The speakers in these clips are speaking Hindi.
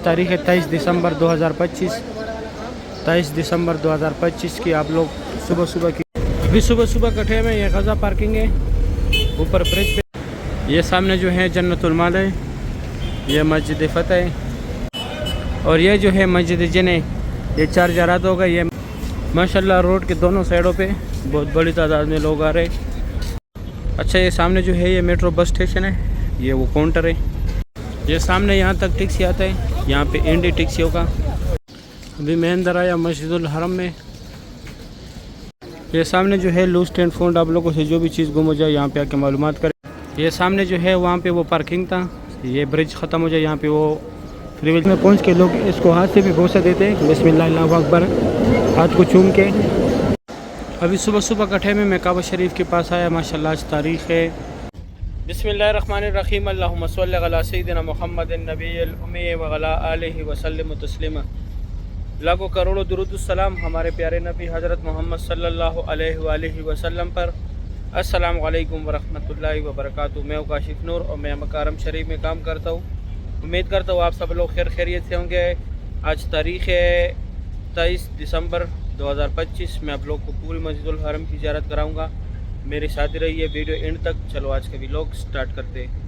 तारीख है 23 दिसंबर 2025। 23 दिसंबर 2025 की आप लोग सुबह सुबह की अभी सुबह कटे में ये गज़ा पार्किंग है ऊपर ब्रिज पे। ये सामने जो है जन्नतुल माल है, ये मस्जिद फ़तह है और ये जो है मस्जिद जिने। ये 4 ज़रात होगा। ये माशाल्लाह रोड के दोनों साइडों पे बहुत बड़ी तादाद में लोग आ रहे। अच्छा, ये सामने जो है ये मेट्रो बस स्टेशन है, ये वो काउंटर है। ये सामने यहाँ तक टैक्सी आता है, यहाँ पे इंडी टैक्सी होगा। अभी मैं अंदर आया मस्जिदुल हरम में। ये सामने जो है लूज स्टैंड फोन, आप लोगों से जो भी चीज़ गुम हो जाए यहाँ पे आके मालूमात करें। ये सामने जो है वहाँ पे वो पार्किंग था, ये ब्रिज ख़त्म हो जाए यहाँ पे वो फ्री व्हील में पहुँच के लोग इसको हाथ से भी बोसा देते हैं, बिस्मिल्लाह अल्लाहु अकबर हाथ को चूम के। अभी सुबह कटे में मैं काबा शरीफ के पास आया। माशाल्लाह आज तारीख़ है बिस्मिल्लाहिर्रहमानिर्रहीम अल्लाहुम्मा सल्लि अला सय्यिदिना मुहम्मदिन नबिय्यिल उम्मी व अला आलिहि व सल्लिम तस्लीमा। लाखों करोड़ों दुरूद सलाम हमारे प्यारे नबी हज़रत मोहम्मद सल्लल्लाहु अलैहि वसल्लम पर। अस्सलामु अलैकुम व रहमतुल्लाहि व बरकातुहू। मैं काशिफ नूर और मैं मकारम शरीफ में काम करता हूँ। उम्मीद करता हूँ आप सब लोग खैरियत से होंगे। आज तारीख़ है 23 दिसंबर 2025। मैं आप लोग को पूरी मस्जिदुल हरम की ज़ियारत कराऊँगा। मेरे साथ रहिए वीडियो एंड तक। चलो आज का व्लॉग स्टार्ट करते हैं।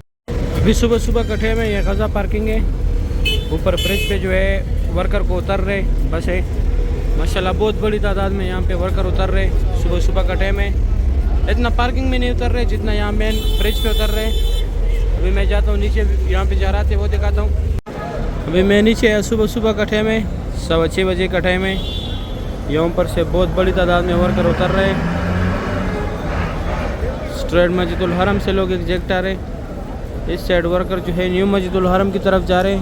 अभी सुबह कटे में ये गज़ा पार्किंग है ऊपर ब्रिज पे जो है वर्कर को उतर रहे बस है। माशाल्लाह बहुत बड़ी तादाद में यहाँ पे वर्कर उतर रहे सुबह कटे में। इतना पार्किंग में नहीं उतर रहे जितना यहाँ मेन ब्रिज पे उतर रहे। अभी मैं जाता हूँ नीचे, यहाँ पे जा रहा थे वो दिखाता हूँ। अभी मैं नीचे सुबह कटे में 6:15 बजे कटे में यहाँ पर से बहुत बड़ी तादाद में वर्कर उतर रहे। स्ट्रेट मस्जिदुल हरम से लोग एग्जैक्ट आ रहे। इस साइड वर्कर जो है न्यू मस्जिदुल हरम की तरफ जा रहे।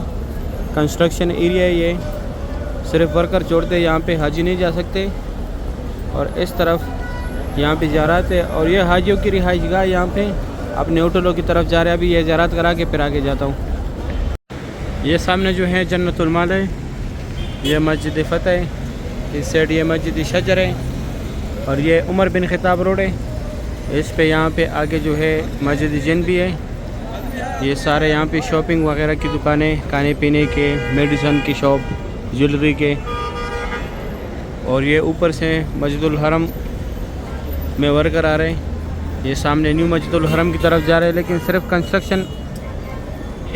कंस्ट्रक्शन एरिया है ये, सिर्फ वर्कर छोड़ते यहाँ पे हाजी नहीं जा सकते। और इस तरफ यहाँ पे जा रहा थे और ये हाजियों की रिहाइशगाह यहाँ पे अपने होटलों की तरफ जा रहे। अभी ये ज़ियारत करा के फिर आगे जाता हूँ। ये सामने जो है जन्नतुल माल है, ये मस्जिद फ़तह है। इस साइड ये मस्जिद शजर है और ये उमर बिन खिताब रोड है। इस पे यहाँ पे आगे जो है मस्जिद जिन भी है। ये सारे यहाँ पे शॉपिंग वगैरह की दुकानें, खाने पीने के, मेडिसन की शॉप, ज्वेलरी के। और ये ऊपर से मस्जिदुल हरम में वर्कर आ रहे हैं। ये सामने न्यू मस्जिदुल हरम की तरफ जा रहे हैं, लेकिन सिर्फ कंस्ट्रक्शन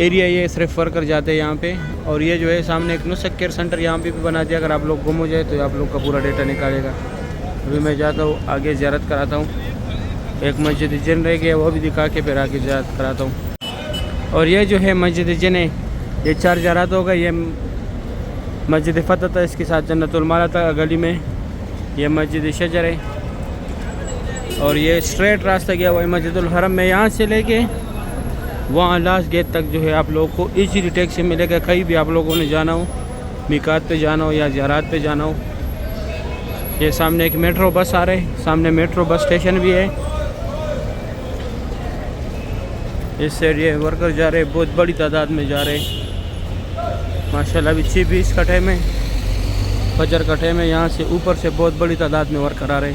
एरिया ये सिर्फ वर्कर जाते हैं यहाँ पे। और ये जो है सामने एक नुस्खा केयर सेंटर यहाँ पे भी बना दिया। अगर आप लोग गुम हो जाए तो आप लोग का पूरा डेटा निकालेगा। अभी मैं जाता हूँ आगे ज़ियारत कराता हूँ। एक मस्जिद जिन रह गया वो भी दिखा के फिर आगे ज़ियारत कराता हूँ। और ये जो है मस्जिद जिन है, ये 4 ज़रात होगा। ये मस्जिद फ़तह था, इसके साथ जन्नतुल माल था गली में। ये मस्जिद शजर है और ये स्ट्रेट रास्ता गया हुआ है मस्जिदुल हरम में। यहाँ से लेके वहाँ लास्ट गेट तक जो है आप लोगों को इजीली टैक्सी मिलेगा। कहीं भी आप लोगों ने जाना हो, मिकात पे जाना हो या ज़ियारत पे जाना हो। ये सामने एक मेट्रो बस आ रहे, सामने मेट्रो बस स्टेशन भी है। इस साइड ये वर्कर जा रहे, बहुत बड़ी तादाद में जा रहे माशाल्लाह। अभी 6:20 का टाइम है, फजर का टाइम है। यहाँ से ऊपर से बहुत बड़ी तादाद में वर्कर आ रहे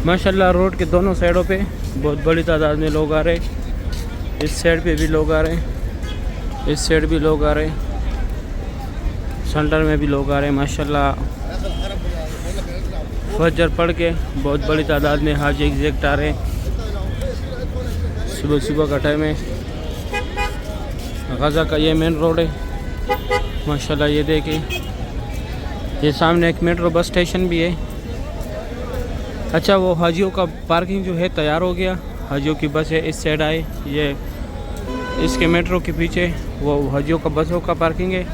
माशाल्लाह। रोड के दोनों साइडों पे बहुत बड़ी तादाद में लोग आ रहे। इस साइड पे भी लोग आ रहे, इस साइड भी लोग आ रहे, सेंटर में भी लोग आ रहे माशाल्लाह। फजर पढ़ के बहुत बड़ी तादाद में हाजी एग्जैक्ट आ रहे। सुबह का टाइम है। गज़ा का ये मेन रोड है माशाल्लाह। ये देखिए, ये सामने एक मेट्रो बस स्टेशन भी है। अच्छा, वो हाजियों का पार्किंग जो है तैयार हो गया। हाजियों की बस है इस साइड आए। ये इसके मेट्रो के पीछे वो हाजियों का बसों का पार्किंग है।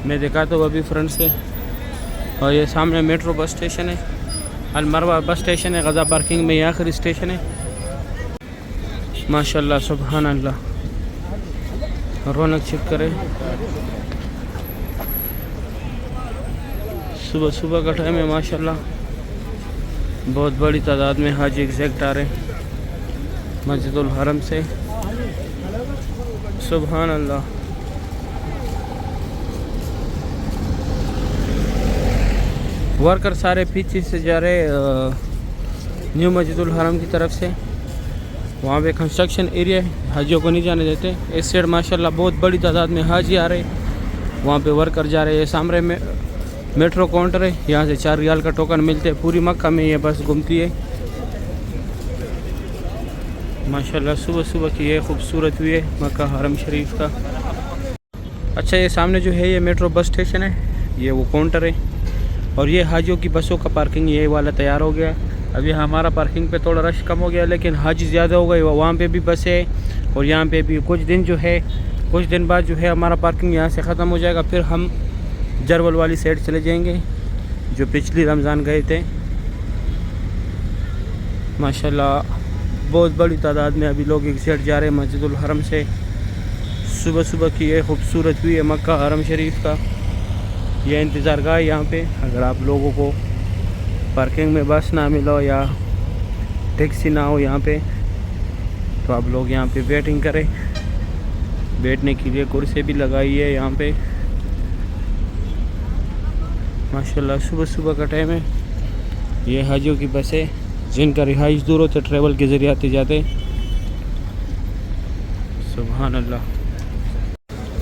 मैं दिखाता हूँ अभी फ्रंट से। और ये सामने मेट्रो बस स्टेशन है, अलमरवा बस स्टेशन है। गज़ा पार्किंग में ये आखिरी स्टेशन है माशाल्लाह। सुभान अल्लाह, रौनक चेक करे। सुबह का टाइम है माशाल्लाह। बहुत बड़ी तादाद में हाजी एग्जैक्ट आ रहे मस्जिदुल हरम से। सुभान अल्लाह। वर्कर सारे पीछे से जा रहे न्यू मस्जिदुल हरम की तरफ से। वहाँ पे कंस्ट्रक्शन एरिया है, हाजियों को नहीं जाने देते। इस साइड माशाल्लाह बहुत बड़ी तादाद में हाजी आ रहे, वहाँ पे वर्कर जा रहे हैं। सामने में मेट्रो काउंटर है, यहाँ से 4 रियाल का टोकन मिलते हैं। पूरी मक्का में ये बस घूमती है माशाल्लाह। सुबह सुबह की ये खूबसूरत व्यू है मक्का हरम शरीफ का। अच्छा, ये सामने जो है ये मेट्रो बस स्टेशन है, ये वो काउंटर है। और ये हाजियों की बसों का पार्किंग ये वाला तैयार हो गया। अभी हमारा पार्किंग पे थोड़ा रश कम हो गया, लेकिन हाजी ज़्यादा हो गए। वहाँ पे भी बस है और यहाँ पे भी। कुछ दिन बाद जो है हमारा पार्किंग यहाँ से ख़त्म हो जाएगा। फिर हम जरवल वाली साइड चले जाएंगे, जो पिछली रमज़ान गए थे। माशाल्लाह बहुत बड़ी तादाद में अभी लोग एक साइड जा रहे हैं मस्जिदुल हरम से। सुबह सुबह की ये खूबसूरत भी है मक्का हरम शरीफ का। ये इंतज़ार गाह है यहाँ पे। अगर आप लोगों को पार्किंग में बस ना मिलो या टैक्सी ना हो यहाँ पे, तो आप लोग यहाँ पे वेटिंग करें। बैठने के लिए कुर्सी भी लगाई है यहाँ पे माशाल्लाह। सुबह सुबह का टाइम है। ये हाजियों की बसें जिनका रिहाइश दूर होते ट्रैवल के ज़रिए आते जाते। सुभान अल्लाह।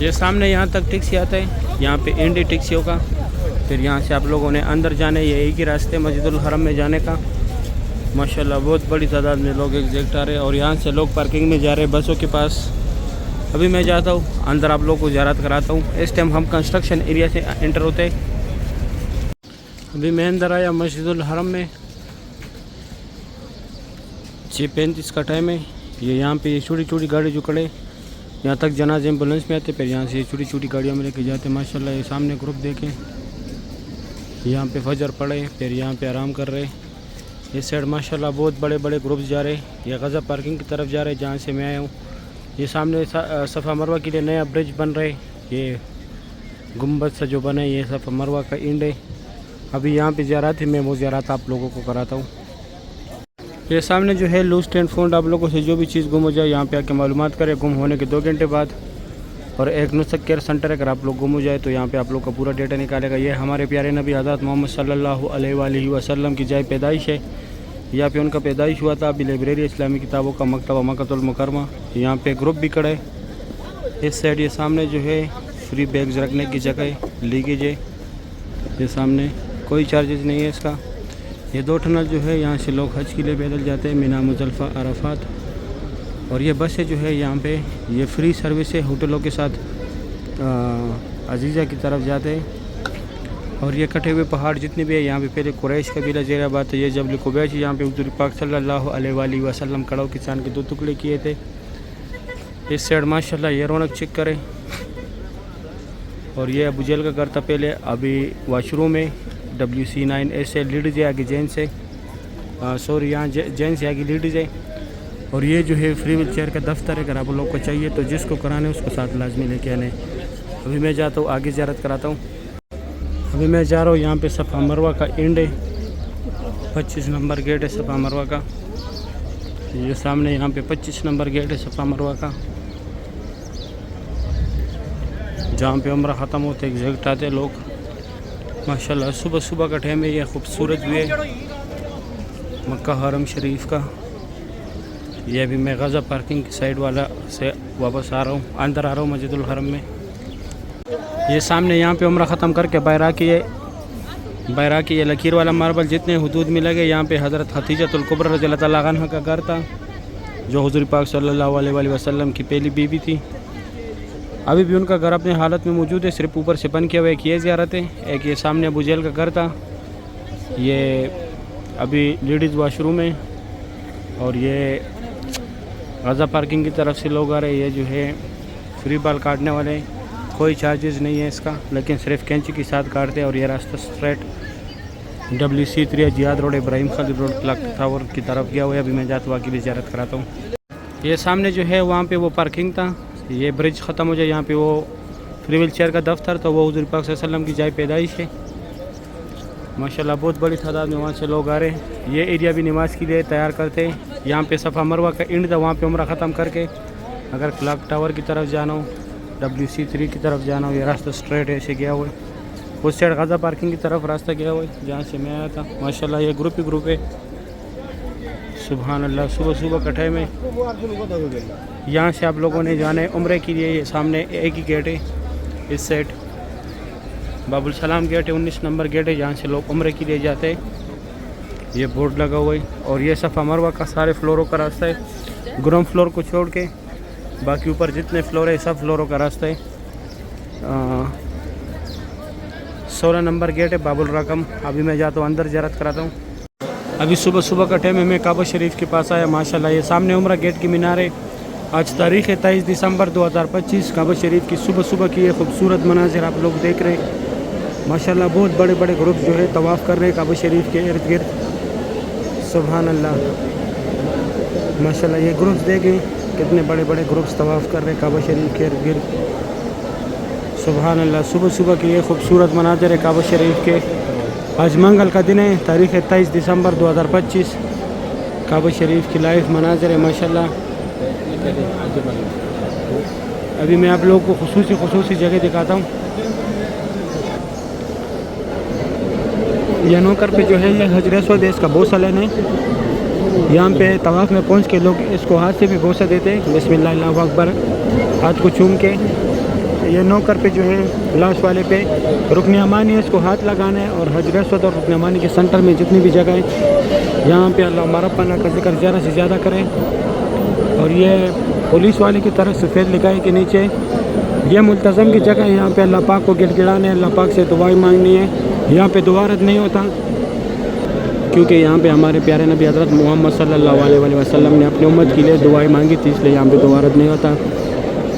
ये सामने यहाँ तक टैक्सी आता है, यहाँ पे एंड है टैक्सियों का। फिर यहाँ से आप लोगों ने अंदर जाने, ये एक ही रास्ते मस्जिदुल हरम में जाने का। माशाल्लाह बहुत बड़ी तादाद में लोग एग्जैक्ट आ रहे हैं। और यहाँ से लोग पार्किंग में जा रहे हैं बसों के पास। अभी मैं जाता हूँ अंदर, आप लोगों को ज़ियारत कराता हूँ। इस टाइम हम कंस्ट्रक्शन एरिया से एंटर होते हैं। अभी मैं अंदर आया मस्जिदुल हरम में। 6:35 का टाइम है। ये यहाँ पे ये छोटी छोटी गाड़ी जो खड़े, यहाँ तक जनाज एम्बुलेंस में आते, फिर यहाँ से छोटी छोटी गाड़ियों में लेके जाते। माशाल्लाह ये सामने ग्रुप देखें, यहाँ पे फजर पड़े, फिर यहाँ पे आराम कर रहे। इस साइड माशाल्लाह बहुत बड़े बड़े ग्रुप्स जा रहे। ये गज़ा पार्किंग की तरफ जा रहे जहाँ से मैं आया हूँ। ये सामने सफ़ा मरवा के लिए नया ब्रिज बन रहे। ये गुम्बद से जो बना है ये सफ़ा मरवा का एंड है। अभी यहाँ पे ज़ियारत है, मैं वो ज़ियारत आप लोगों को कराता हूँ। ये सामने जो है लूस्ट एंड फाउंड, आप लोगों से जो भी चीज़ गुम हो जाए यहाँ पे आके मालूमात करें गुम होने के 2 घंटे बाद। और एक नुस्ख केयर सेंटर है, अगर आप लोग गुम हो जाए तो यहाँ पे आप लोग का पूरा डेटा निकालेगा। ये हमारे प्यारे नबी हज़रत मोहम्मद सल्लल्लाहु अलैहि वसल्लम की जाए पैदाइश है। यहाँ पे उनका पैदाइश हुआ था। अभी लाइब्रेरी इस्लामी किताबों का मकतबा मक्कातुल मुकरमा, यहाँ पे ग्रुप भी खड़े। इस साइड ये सामने जो है फ्री बैग्स रखने की जगह लीकेज है। ये सामने कोई चार्जेस नहीं है इसका। ये 2 टनल जो है यहाँ से लोग हज के लिए पैदल जाते हैं, मिना मुज़दलिफ़ा अराफात। और ये बसें जो है यहाँ पे ये फ्री सर्विस है, होटलों के साथ अजीज़ा की तरफ जाते हैं। और ये कटे हुए पहाड़ जितने भी है यहाँ पे पहले कुरैश कबीला ज़ेराबाद है। ये जबल कुबैश, यहाँ पे हुज़ूर पाक सल्लल्लाहु अलैहि वसल्लम कड़ों किसान के 2 टुकड़े किए थे। इस साइड माशाल्लाह ये रौनक चेक करें। और ये अबू जहल का घर था पहले, अभी वाशरूम है। WC9 ऐसे लेडीज़ है, आगे जेंट्स है। सॉरी यहाँ जेंट्स है, आगे लेडीज़ है। और ये जो है फ्री व्हील चेयर का दफ्तर है, अगर आप लोग को चाहिए तो जिसको कराने उसको साथ लाजमी लेके आने। अभी मैं जाता हूँ आगे ज़ियारत कराता हूँ। अभी मैं जा रहा हूँ यहाँ पे सफ़ा मरवा का एंड है, 25 नंबर गेट है सफ़ा मरवा का। ये सामने यहाँ पे 25 नंबर गेट है सफ़ा मरवा का, जहाँ पे उम्रा ख़त्म होते एग्जैक्ट आते लोग। माशाल्लाह सुबह सुबह का टाइम है। ये खूबसूरत भी है मक्का हरम शरीफ का। ये अभी मैं गज़ा पार्किंग की साइड वाला से वापस आ रहा हूँ, अंदर आ रहा हूँ मस्जिदुल हरम में। ये सामने यहाँ पे उम्रा ख़त्म करके बैरा की ये लकीर वाला मार्बल जितने हुदूद में लगे, यहाँ पे हज़रत खदीजतुल कुबरा रज़ियल्लाहु तआला अन्हा का घर था, जो हुज़ूर पाक सल्लल्लाहु अलैहि वसल्लम की पहली बीवी थी। अभी भी उनका घर अपने हालत में मौजूद है, सिर्फ ऊपर से बन किया हुआ। एक ये ज़ियारत है, एक ये सामने अबू जहल का घर था। ये अभी लेडीज़ वाशरूम है। और ये गज़ा पार्किंग की तरफ से लोग आ रहे हैं। ये जो है फ्री बाल काटने वाले, कोई चार्जेस नहीं है इसका, लेकिन सिर्फ कैंची के साथ काटते हैं। और ये रास्ता straight WC3 Ziyad road Ibrahim Khalid road clock tower की तरफ गया हुआ है। अभी मैं जाता हूँ आगे ज़ियारत कराता हूँ। ये सामने जो है वहाँ पे वो पार्किंग था। ये ब्रिज ख़त्म हो जाए, यहाँ पे वो फ्री व्हील चेयर का दफ्तर, तो वो हुज़ूर पाक सल्लल्लाहु अलैहि वसल्लम की जाए पैदाइश है। माशाल्लाह बहुत बड़ी तादाद में वहाँ से लोग आ रहे हैं। ये एरिया भी नमाज के लिए तैयार करते हैं। यहाँ पे सफ़ा मरवा का एंड था, वहाँ पे उम्रा ख़त्म करके अगर क्लॉक टावर की तरफ जाना हो, WC3 की तरफ जाना हो, ये रास्ता स्ट्रेट ऐसे गया हुआ है। उस साइड गज़ा पार्किंग की तरफ रास्ता गया हुआ है जहाँ से मैं आया था। माशाल्लाह ये ग्रुप ही ग्रुप है। सुभान अल्लाह, सुबह सुबह का टाइम है। यहाँ से आप लोगों ने जाना है उम्रे के लिए। ये सामने एक ही गेट है, इस साइड बाबुल सलाम गेट है, 19 नंबर गेट है, जहाँ से लोग उम्रे के लिए जाते हैं। ये बोर्ड लगा हुआ है और ये सफ़ा मरवा का सारे फ्लोरों का रास्ता है, ग्राउंड फ्लोर को छोड़ के बाकी ऊपर जितने फ्लोर है सब फ्लोरों का रास्ता है। 16 नंबर गेट है बाबुल रकम। अभी मैं जाता हूँ अंदर ज़ियारत कराता हूँ। अभी सुबह सुबह का टाइम है, मैं काबा शरीफ के पास आया। माशाल्लाह ये सामने उम्रा गेट की मीनार है। आज तारीख़ है 23 दिसंबर 2025। काबा शरीफ की सुबह सुबह की ये खूबसूरत मनाजिर आप लोग देख रहे हैं। माशाल्लाह बहुत बड़े बड़े ग्रुप जो है तवाफ़ कर रहे हैं काबा शरीफ के इर्द गिर्द। सुभान अल्लाह, माशाल्लाह ये ग्रुप्स देखें कितने बड़े बड़े ग्रुप्स तवाफ़ कर रहे हैं काबा शरीफ के इर्द गिर्द। सुभान अल्लाह, सुबह सुबह की ये खूबसूरत मनाजिर है काबा शरीफ के। आज मंगल का दिन है, तारीख़ है 23 दिसंबर 2025। काबा शरीफ की लाइव मनाजिर है माशाल्लाह। अभी मैं आप लोगों को खुसूसी जगह दिखाता हूँ। यह नौकर पे जो है ये हजर अस्वद है, इसका बोसा लेने यहाँ पे तवाफ़ में पहुँच के लोग इसको हाथ से भी बोसा देते हैं, बिस्मिल्लाह अल्लाहु अकबर हाथ को चूम के। ये नौकर पे जो है लाश वाले पे रुकन अमानी है, इसको हाथ लगाना है। और हजर अस्वद और रुकन अमानी के सेंटर में जितनी भी जगह है यहाँ पे अल्लाह मरब्बाना का जिक्र ज़्यादा से ज़्यादा करें। और ये पुलिस वाले की तरफ सफ़ेद लिखा है कि नीचे ये मुल्तज़म की जगह है, यहाँ पे अल्लाह पाक को गिड़गिड़ाना है, अल्लाह पाक से दुआएं मांगनी है। यहाँ पे दुआ रद्द नहीं होता, क्योंकि यहाँ पे हमारे प्यारे नबी हज़रत मोहम्मद सल्लल्लाहु अलैहि वसल्लम ने अपनी उम्मत के लिए दुआएं मांगी थी, इसलिए यहाँ पे दुआ रद्द नहीं होता।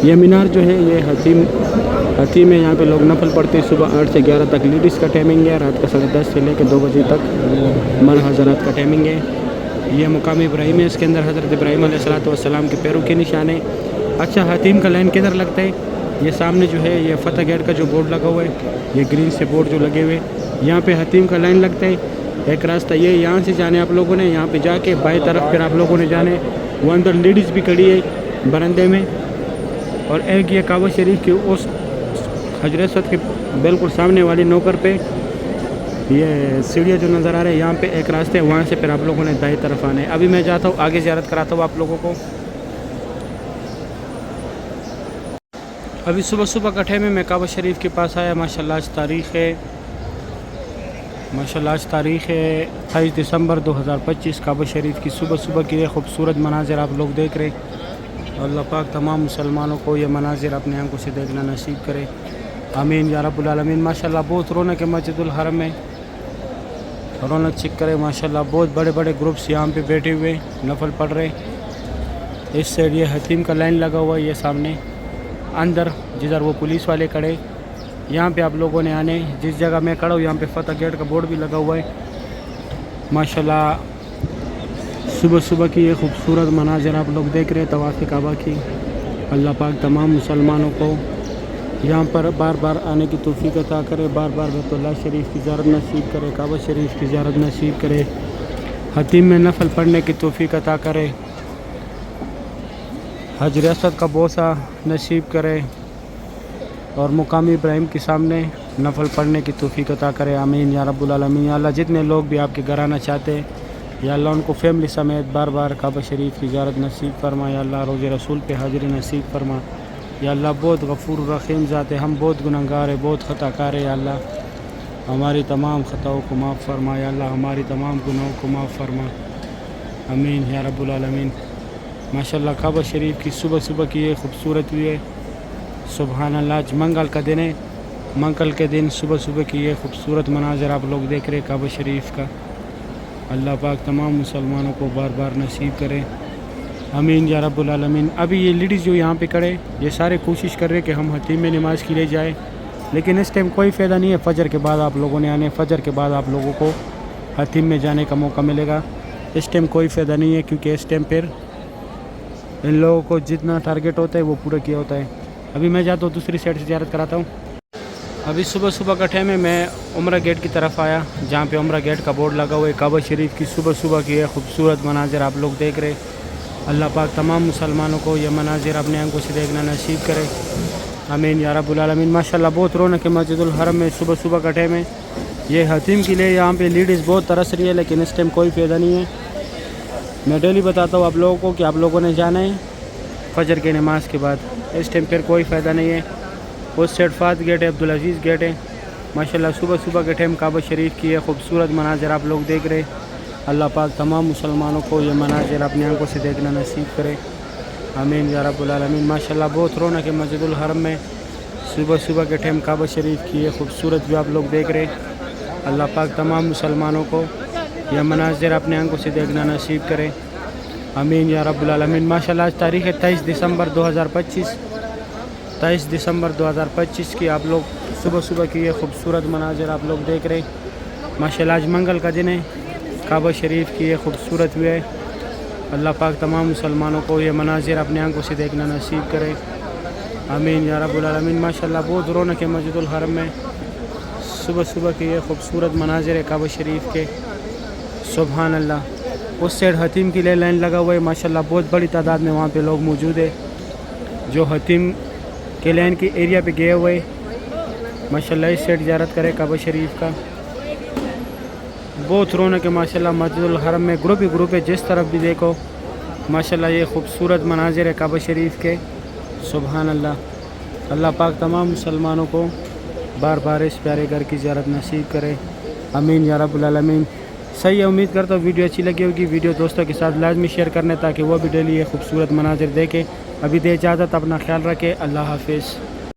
ये मीनार जो है ये हतीम है, यहाँ पे लोग नफल पढ़ते हैं। सुबह 8 से 11 तक लेडीज़ का टाइमिंग है, रात का 10:30 से लेकर 2 बजे तक मर्द हज़रात का टाइमिंग है। ये मुकाम इब्राहिम है, इसके अंदर हज़रत इब्राहिम अलैहिस्सलाम के पैरों के निशान है। अच्छा, हतीम का लाइन किधर लगता है? ये सामने जो है ये फतेह गेट का जो बोर्ड लगा हुआ है, ये ग्रीन से बोर्ड जो लगे हुए यहाँ पे हतीम का लाइन लगता है। एक रास्ता ये यहाँ से जाने आप लोगों ने, यहाँ पे जाके बाएं तरफ फिर आप लोगों ने जाने। वो अंदर लेडीज़ भी खड़ी है बरंदे में। और एक ये काबा शरीफ की उस हजर अस्वद के बिल्कुल सामने वाली नौकर पे ये सीढ़ियाँ जो नज़र आ रहे हैं, यहाँ पे एक रास्ते है, वहाँ से फिर आप लोगों ने दाएं तरफ आना है। अभी मैं जाता हूँ आगे ज़ियारत कराता हूँ आप लोगों को। अभी सुबह सुबह का टाइम है, मैं काबा शरीफ के पास आया। माशाल्लाह आज तारीख़ है 28 दिसंबर 2025। काबा शरीफ की सुबह सुबह की ये खूबसूरत मनाजिर आप लोग देख रहे हैं। अल्लाह पाक तमाम मुसलमानों को ये मनाजिर अपने आंखों से देखना नसीब करे, आमीन या रब्बुल आलमीन। माशाल्लाह बहुत रौनक है मस्जिदुल हरम में, रौनक चिक करे माशाल्लाह। बहुत बड़े बड़े ग्रुप्स यहाँ पे बैठे हुए नफल पढ़ रहे। इस साइड ये हतीम का लाइन लगा हुआ है, ये सामने अंदर जिधर वो पुलिस वाले खड़े, यहाँ पे आप लोगों ने आने। जिस जगह मैं खड़ा हूँ यहाँ पे फतेह गेट का बोर्ड भी लगा हुआ है। माशाल्लाह सुबह सुबह की ये खूबसूरत मनाजिर आप लोग देख रहे हैं तवाफ़ काबा की। अल्लाह पाक तमाम मुसलमानों को यहाँ पर बार बार आने की तौफीक अता करे, बार बार बैतुल्लाह शरीफ की ज़ियारत नसीब करे, काबा शरीफ की ज़ियारत नसीब करे, हतीम में नफल पढ़ने की तौफीक अता करे, हजर अस्वद का बोसा नसीब करे और मुकाम इब्राहिम के सामने नफल पढ़ने की तौफीक अता करे, आमीन या रब्बुल आलमीन। या अल्लाह जितने लोग भी आपके घर आना चाहते हैं या अल्लाह उनको फैमिली समेत बार बार काबा शरीफ की ज़ियारत नसीब फरमा। या अल्लाह रोज़ रसूल पे हाज़िरी नसीब फरमा। या अल्लाह बहुत गफ़ूर रहीम ज़ात है, हम बहुत गुनहगार है, बहुत ख़ताकार है। या अल्लाह हमारी तमाम ख़ताओं को माफ़ फरमा। या अल्लाह हमारी तमाम गुनाहों को माफ़ फरमा, आमीन या रब्बुल आलमीन। माशाल्लाह काबा शरीफ की सुबह सुबह की ये खूबसूरत हुई है। सुभान अल्लाह, आज मंगल का दिन है। मंगल के दिन सुबह सुबह की ये खूबसूरत मनाज़र आप लोग देख रहे काबा शरीफ का। अल्लाह पाक तमाम मुसलमानों को बार बार नसीब करे, आमीन या रब्बुल आलमीन। अभी ये लेडीज़ जो यहाँ पे खड़े ये सारे कोशिश कर रहे कि हम हतीम में नमाज़ के लिए जाए, लेकिन इस टाइम कोई फ़ायदा नहीं है। फ़जर के बाद आप लोगों ने आने, फ़जर के बाद आप लोगों को हतीम में जाने का मौका मिलेगा। इस टाइम कोई फ़ायदा नहीं है, क्योंकि इस टाइम फिर इन लोगों को जितना टारगेट होता है वो पूरा किया होता है। अभी मैं जाता हूँ दूसरी साइड से ज़ियारत कराता हूँ। अभी सुबह सुबह का टाइम है, मैं उम्रा गेट की तरफ आया, जहाँ पे उम्रा गेट का बोर्ड लगा हुआ है। काबा शरीफ की सुबह सुबह की है खूबसूरत मनाजिर आप लोग देख रहे। अल्लाह पाक तमाम मुसलमानों को ये मनाजिर अपने आंखों से देखना नसीब करे, आमीन या रब्बुल आलमीन। माशाल्लाह बहुत रौनक है मस्जिदुल हरम में, सुबह सुबह का टाइम है। ये हतीम के लिए यहाँ पे लेडीज़ बहुत तरस रही है, लेकिन इस टाइम कोई फ़ायदा नहीं है। मैं डेली बताता हूँ आप लोगों को कि आप लोगों ने जाना है फजर के नमाज के बाद। इस टाइम पर कोई फ़ायदा नहीं है। उस साइड फात गेट है, अब्दुल अजीज़ गेट है। माशाल्लाह सुबह सुबह के टाइम काबा शरीफ की है खूबसूरत मनाज़र आप लोग देख रहे। अल्लाह पाक तमाम मुसलमानों को ये मनाज़र अपनी आंखों से देखना नसीब करे, आमीन या रब्बुल आलमीन। माशाल्लाह बहुत रौनक है मस्जिदुल हरम में। सुबह सुबह के टाइम काबा शरीफ की है खूबसूरत भी आप लोग देख रहे। अल्लाह पाक तमाम मुसलमानों को यह मनाज़र अपनी आंखों से देखना नसीब करे, आमीन या रब्बुल आलमीन। माशाल्लाह आज तारीख़ है 23 दिसंबर 2025। 23 दिसंबर 2025 की आप लोग सुबह सुबह की ये खूबसूरत मनाज़र आप लोग देख रहे। माशाल्लाह आज मंगल का दिन है, काबा शरीफ की ये खूबसूरत भी है। अल्लाह पाक तमाम मुसलमानों को ये मनाज़र अपनी आंखों से देखना नसीब करे, आमीन या रब्बुल आलमीन। माशाल्लाह बहुत रौनक है मस्जिदुल हरम में। सुबह सुबह के ये खूबसूरत मनाज़र है काबा शरीफ के, सुभान अल्लाह। उस साइड हतीम के लिए लाइन लगा हुआ है। माशाल्लाह बहुत बड़ी तादाद में वहाँ पे लोग मौजूद है जो हतीम के लाइन की एरिया पे गए हुए। माशाल्लाह इस साइड ज़ियारत करें काबा शरीफ का। बहुत रौनक है माशाल्लाह मस्जिदुल हरम में। ग्रुप ही ग्रुप है, जिस तरफ भी देखो माशाल्लाह ये खूबसूरत मनाज़र है काबा शरीफ के, सुभान अल्लाह। अल्लाह पाक तमाम मुसलमानों को बार बार इस प्यारे घर की ज़ियारत नसीब करे, आमीन या रब्बुल आलमीन। सही है, उम्मीद करता हूँ वीडियो अच्छी लगी होगी। वीडियो दोस्तों के साथ लाजमी शेयर करने ताकि वो भी डेली ये खूबसूरत मनाज़र देखे। अभी दे इजाज़त, अपना ख्याल रखें, अल्लाह हाफिज़।